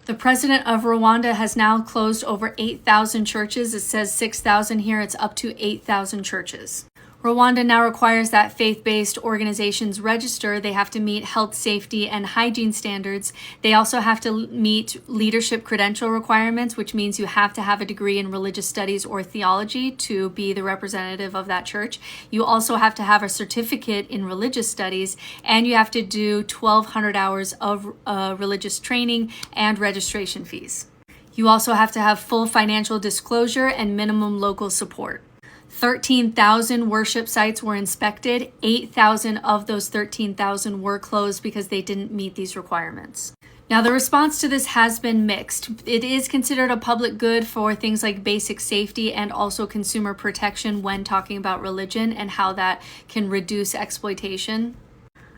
Speaker 3: The president of Rwanda has now closed over 8,000 churches. It says 6,000 here. It's up to 8,000 churches. Rwanda now requires that faith-based organizations register. They have to meet health, safety, and hygiene standards. They also have to meet leadership credential requirements, which means you have to have a degree in religious studies or theology to be the representative of that church. You also have to have a certificate in religious studies, and you have to do 1,200 hours of religious training and registration fees. You also have to have full financial disclosure and minimum local support. 13,000 worship sites were inspected. 8,000 of those 13,000 were closed because they didn't meet these requirements. Now, the response to this has been mixed. It is considered a public good for things like basic safety and also consumer protection when talking about religion and how that can reduce exploitation.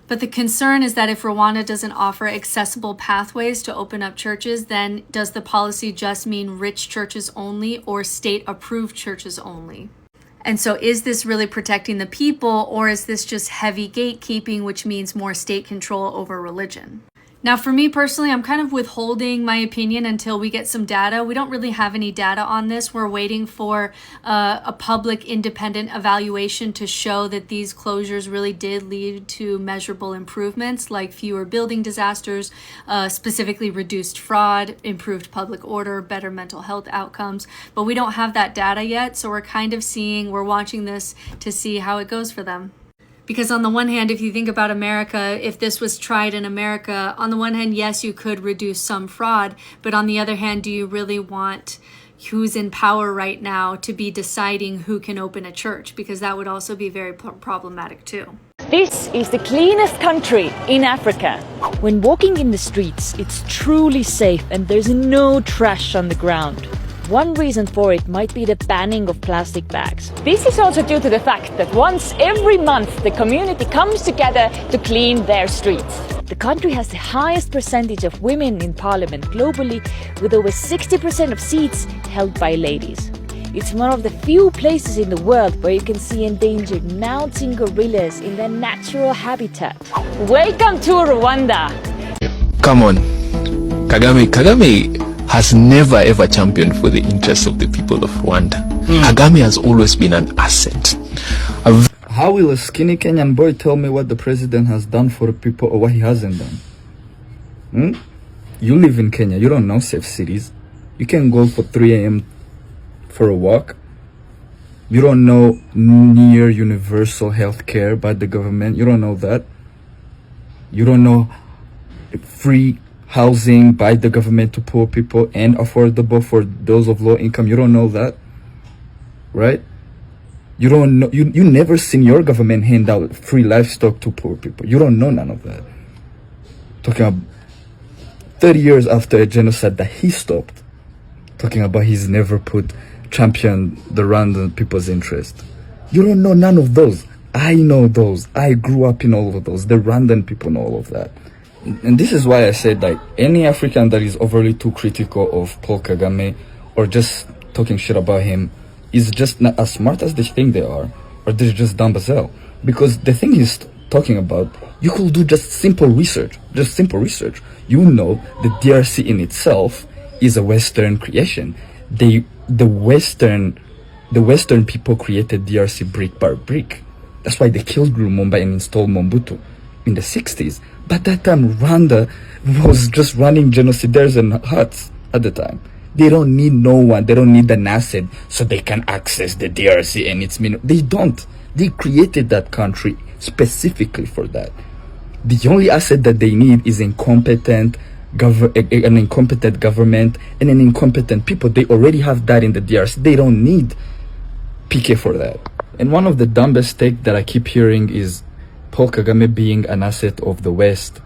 Speaker 3: But the concern is that if Rwanda doesn't offer accessible pathways to open up churches, then does the policy just mean rich churches only or state-approved churches only? And so is this really protecting the people, or is this just heavy gatekeeping, which means more state control over religion? Now, for me personally, I'm kind of withholding my opinion until we get some data. We don't really have any data on this. We're waiting for a public independent evaluation to show that these closures really did lead to measurable improvements, like fewer building disasters, specifically reduced fraud, improved public order, better mental health outcomes. But we don't have that data yet, so we're watching this to see how it goes for them. Because on the one hand, if you think about America, if this was tried in America, on the one hand, yes, you could reduce some fraud. But on the other hand, do you really want who's in power right now to be deciding who can open a church? Because that would also be very problematic too.
Speaker 4: This is the cleanest country in Africa. When walking in the streets, it's truly safe and there's no trash on the ground. One reason for it might be the banning of plastic bags. This is also due to the fact that once every month the community comes together to clean their streets. The country has the highest percentage of women in parliament globally, with over 60% of seats held by ladies. It's one of the few places in the world where you can see endangered mountain gorillas in their natural habitat. Welcome to Rwanda!
Speaker 5: Come on, Kagame has never ever championed for the interests of the people of Rwanda. Kagame has always been an asset.
Speaker 6: How will a skinny Kenyan boy tell me what the president has done for the people or what he hasn't done? You live in Kenya, you don't know safe cities. You can go for 3 a.m. for a walk. You don't know near universal health care by the government. You don't know that. You don't know free housing by the government to poor people and affordable for those of low income. You don't know that, right? You don't know. You never seen your government hand out free livestock to poor people. You don't know none of that. Talking about 30 years after a genocide that he stopped, talking about he's never championed the Rwandan people's interest. You don't know none of those. I know those. I grew up in all of those. The Rwandan people know all of that. And this is why I said, like, any African that is overly too critical of Paul Kagame or just talking shit about him is just not as smart as they think they are, or they're just dumb as hell. Because the thing he's talking about, you could do just simple research. You know the DRC in itself is a Western creation. The Western people created DRC brick by brick. That's why they killed Lumumba and installed Mobutu in the 60s. But that time, Rwanda was just running genocidaires and huts at the time. They don't need no one. They don't need an asset so they can access the DRC and its They don't. They created that country specifically for that. The only asset that they need is an incompetent government and an incompetent people. They already have that in the DRC. They don't need PK for that. And one of the dumbest take that I keep hearing is Paul Kagame being an asset of the West.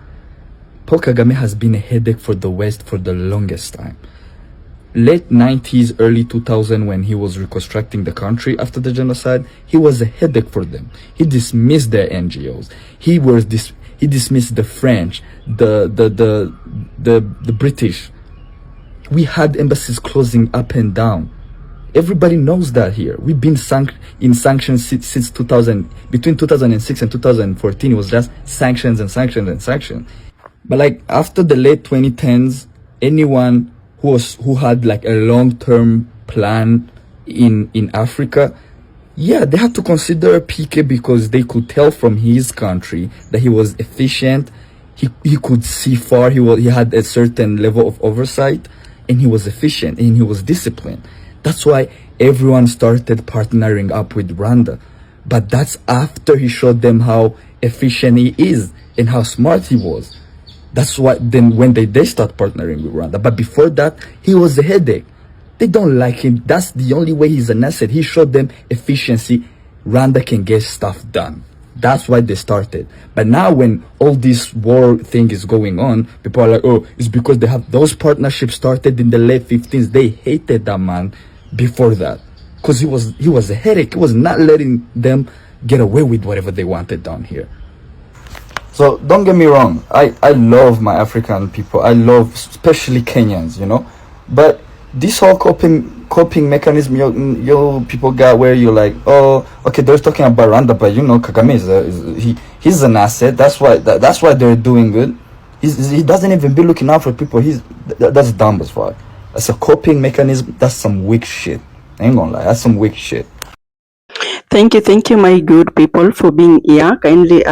Speaker 6: Paul Kagame has been a headache for the West for the longest time. Late 90s, early 2000, when he was reconstructing the country after the genocide, he was a headache for them. He dismissed their NGOs. He dismissed the French, the British. We had embassies closing up and down. Everybody knows that here. We've been in sanctions since 2000. Between 2006 and 2014, it was just sanctions and sanctions and sanctions. But like after the late 2010s, anyone who had like a long-term plan in Africa, yeah, they had to consider PK because they could tell from his country that he was efficient. He could see far. He had a certain level of oversight, and he was efficient and he was disciplined. That's why everyone started partnering up with Rwanda. But that's after he showed them how efficient he is and how smart he was. That's why then when they start partnering with Rwanda. But before that, he was a headache. They don't like him. That's the only way he's an asset. He showed them efficiency. Rwanda can get stuff done. That's why they started. But now when all this war thing is going on, people are like, oh, it's because they have those partnerships started in the late 15s. They hated that man before that. Because he was a headache. He was not letting them get away with whatever they wanted down here. So don't get me wrong. I love my African people. I love especially Kenyans, you know. But this whole coping mechanism you people got where you're like, oh, okay, they're talking about Rwanda, but you know Kagame he's an asset. That's why they're doing good. He doesn't even be looking out for people. That's dumb as fuck. That's a coping mechanism. That's some weak shit. I ain't gonna lie. That's some weak shit.
Speaker 7: Thank you, my good people, for being here. Kindly,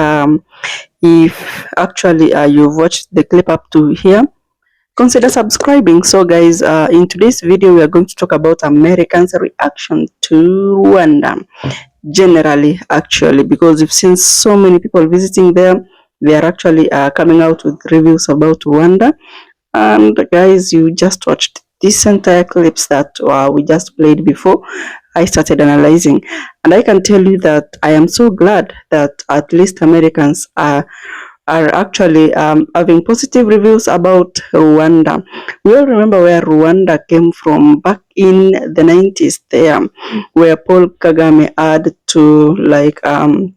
Speaker 7: if actually you've watched the clip up to here, consider subscribing. So, guys, in today's video, we are going to talk about Americans' reaction to Rwanda. Generally, actually, because we've seen so many people visiting there. They are actually coming out with reviews about Rwanda. And guys, you just watched this entire clips that we just played before I started analyzing, and I can tell you that I am so glad that at least Americans are actually having positive reviews about Rwanda. We all remember where Rwanda came from back in the 90s there, where Paul Kagame had to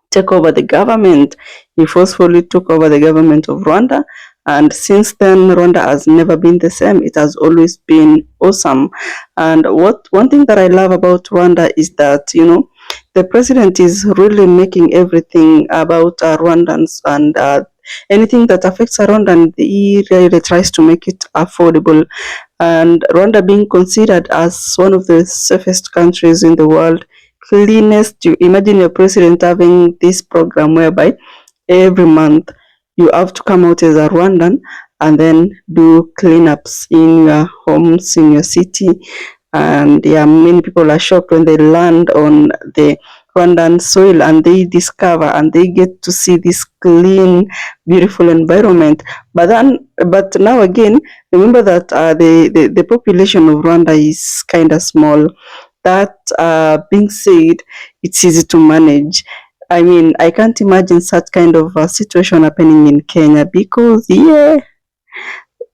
Speaker 7: take over the government. He forcefully took over the government of Rwanda, and since then Rwanda has never been the same. It has always been awesome. And one thing that I love about Rwanda is that, you know, the president is really making everything about Rwandans, and anything that affects Rwanda, he really tries to make it affordable. And Rwanda being considered as one of the safest countries in the world, cleanest. You imagine your president having this program whereby every month you have to come out as a Rwandan and then do cleanups in your homes, in your city. And yeah, many people are shocked when they land on the Rwandan soil and they discover and they get to see this clean, beautiful environment. But now again, remember that the population of Rwanda is kind of small. That being said, it's easy to manage. I mean, I can't imagine such kind of situation happening in Kenya because, yeah,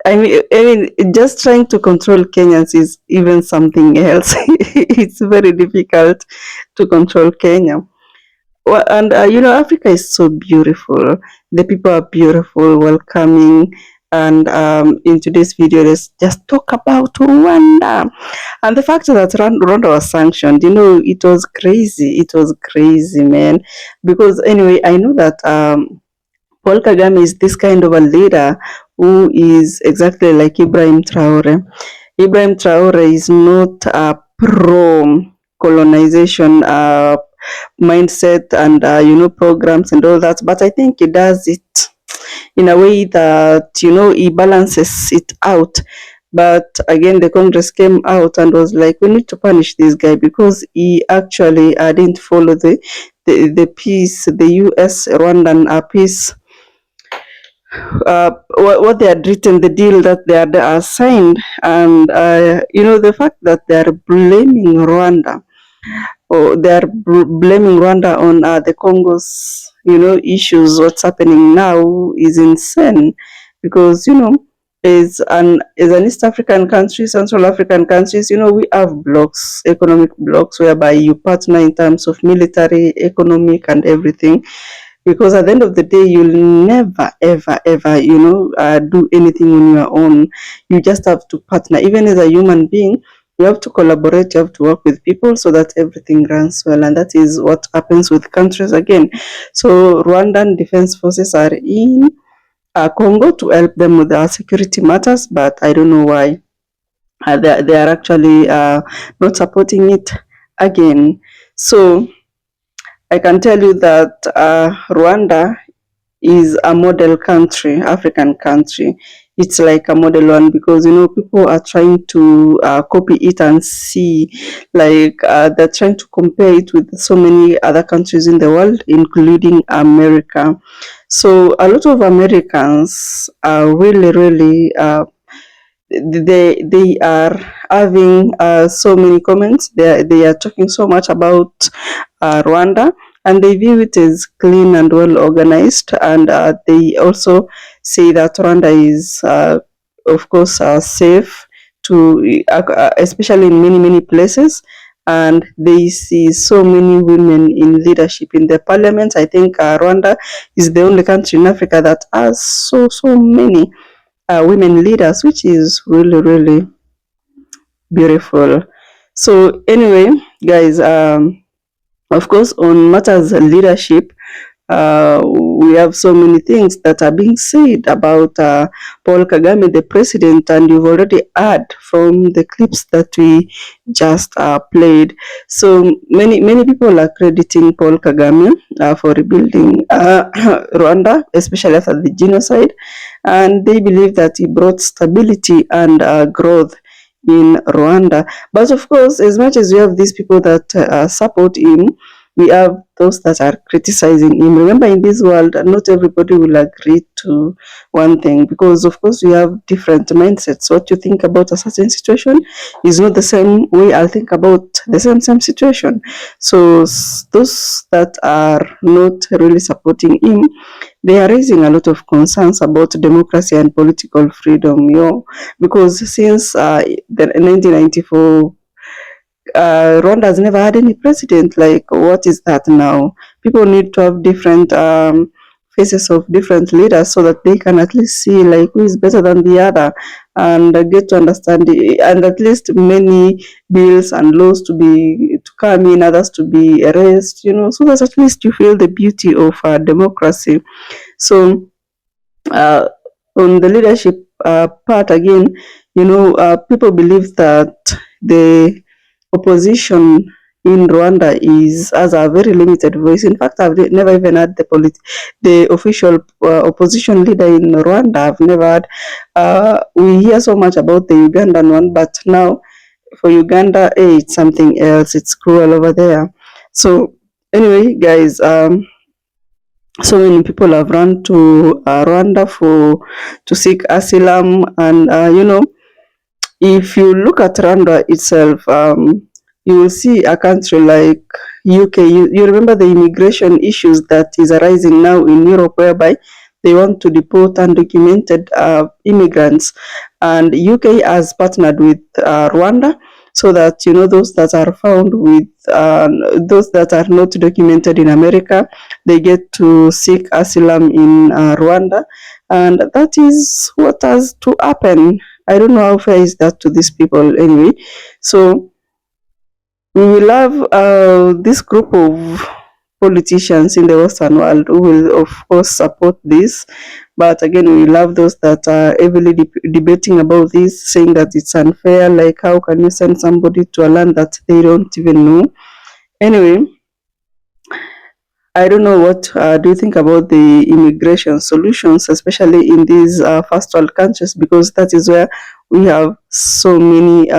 Speaker 7: I mean, just trying to control Kenyans is even something else. It's very difficult to control Kenya. Well, and you know, Africa is so beautiful. The people are beautiful, welcoming. And in today's video, let's just talk about Rwanda. And the fact that Rwanda was sanctioned, you know, it was crazy. It was crazy, man. Because anyway, I know that Paul Kagame is this kind of a leader who is exactly like Ibrahim Traore. Ibrahim Traore is not a pro-colonization mindset and, you know, programs and all that. But I think he does it in a way that, you know, he balances it out. But again, the Congress came out and was like, we need to punish this guy because he actually didn't follow the peace, the US Rwandan peace, what they had written, the deal that they had signed. And, you know, the fact that they are blaming Rwanda, or they are blaming Rwanda on the Congo's, you know, issues, what's happening now is insane. Because, you know, as an East African country, Central African countries, you know, we have blocks, economic blocks, whereby you partner in terms of military, economic, and everything. Because at the end of the day, you'll never, ever, you know, do anything on your own. You just have to partner. Even as a human being, you have to collaborate, you have to work with people so that everything runs well. And that is what happens with countries again. So Rwandan Defense Forces are in Congo to help them with their security matters, but I don't know why they are actually not supporting it again. So I can tell you that Rwanda is a model country, African country. It's like a model one because, you know, people are trying to copy it and see, like they're trying to compare it with so many other countries in the world, including America. So a lot of Americans are really they are having so many comments. They are talking so much about Rwanda, and they view it as clean and well organized. And they also say that Rwanda is, of course, safe to, especially in many places. And they see so many women in leadership in the parliament. I think Rwanda is the only country in Africa that has so many women leaders, which is really beautiful. So anyway, guys, of course, on matters of leadership, We have so many things that are being said about Paul Kagame, the president, and you've already heard from the clips that we just played. So many people are crediting Paul Kagame for rebuilding Rwanda, especially after the genocide, and they believe that he brought stability and growth in Rwanda. But of course, as much as we have these people that support him, we have those that are criticizing him. Remember, in this world, not everybody will agree to one thing, because of course we have different mindsets. What you think about a certain situation is not the same way I'll think about the same situation. So those that are not really supporting him, they are raising a lot of concerns about democracy and political freedom, because since the 1994, Rwanda has never had any president. Like, what is that now? People need to have different faces of different leaders so that they can at least see like who is better than the other, and get to understand and at least many bills and laws to come in, others to be erased, so that at least you feel the beauty of democracy. So on the leadership part again, people believe that the opposition in Rwanda has a very limited voice. In fact, I've never even had the official opposition leader in Rwanda. I've never had. We hear so much about the Ugandan one, but now for Uganda, it's something else. It's cruel over there. So anyway, guys, so many people have run to Rwanda to seek asylum, and if you look at Rwanda itself, you will see a country like UK. You remember the immigration issues that is arising now in Europe, whereby they want to deport undocumented immigrants, and UK has partnered with Rwanda, so that those that are found with those that are not documented in America, they get to seek asylum in Rwanda, and that is what has to happen. I don't know how fair is that to these people anyway. So we will have this group of politicians in the Western world who will of course support this, but again we will have those that are heavily debating about this, saying that it's unfair, like how can you send somebody to a land that they don't even know. Anyway, I don't know what do you think about the immigration solutions, especially in these first world countries, because that is where we have so many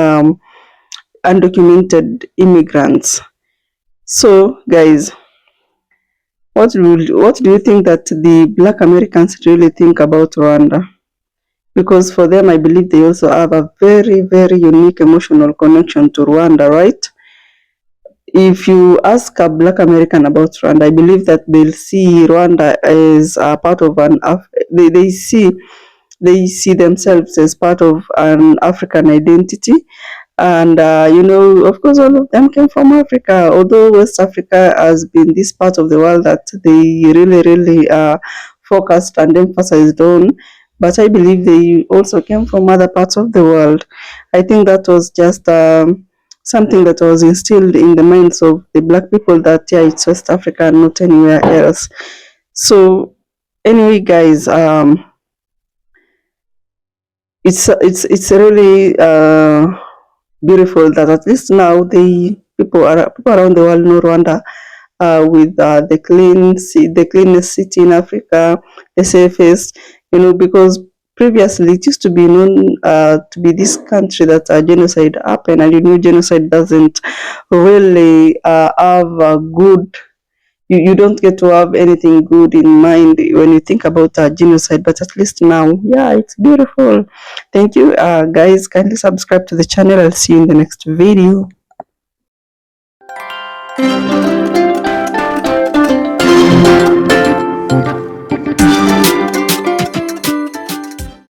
Speaker 7: undocumented immigrants. So guys, what do you think that the Black Americans really think about Rwanda? Because for them, I believe they also have a very, very unique emotional connection to Rwanda, right? If you ask a Black American about Rwanda, I believe that they'll see Rwanda as a part of they see themselves as part of an African identity. And of course, all of them came from Africa, although West Africa has been this part of the world that they really focused and emphasized on. But I believe they also came from other parts of the world. I think that was just something that was instilled in the minds of the Black people, that it's West Africa and not anywhere else. So anyway, guys, it's really beautiful that at least now the people around the world know Rwanda with the cleanest city in Africa, the safest, because previously it used to be known to be this country that genocide happened, and genocide doesn't really have a good. You don't get to have anything good in mind when you think about genocide, but at least now, yeah, it's beautiful. Thank you, guys. Kindly subscribe to the channel. I'll see you in the next video.